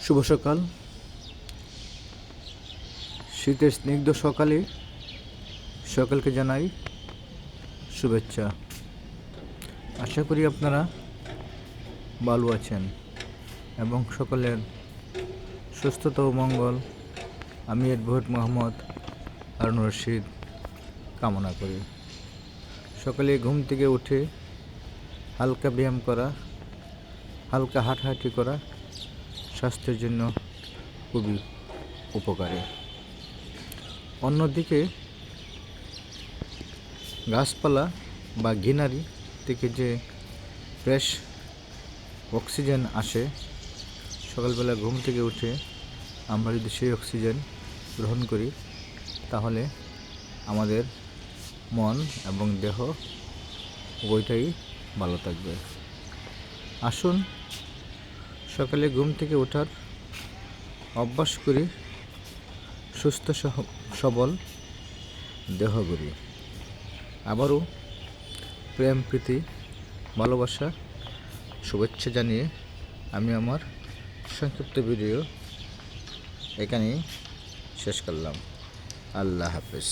শুভ সকাল। শীতের স্নিগ্ধ সকালে সকলকে জানাই শুভেচ্ছা। আশা করি আপনারা ভালো আছেন এবং সকলের সুস্থতা ও মঙ্গল আমি অ্যাডভোকেট মোহাম্মদ হারুনুর রশিদ কামনা করি। সকালে ঘুম থেকে উঠে হালকা ব্যায়াম করা, হালকা হাঁটাহাঁটি করা স্বাস্থ্যের জন্য খুবই উপকারী। অন্যদিকে গাছপালা বা গ্রিনারি থেকে যে ফ্রেশ অক্সিজেন আসে, সকালবেলা ঘুম থেকে উঠে আমরা যদি সেই অক্সিজেন গ্রহণ করি তাহলে আমাদের মন এবং দেহ উভয়টাই ভালো থাকবে। আসুন সকালে ঘুম থেকে ওঠার অভ্যাস করি, সুস্থ সবল দেহ গড়ি। আবারও প্রেম, প্রীতি, ভালোবাসা, শুভেচ্ছা জানিয়ে আমি আমার সংক্ষিপ্ত ভিডিও এখানেই শেষ করলাম। আল্লাহ হাফেজ।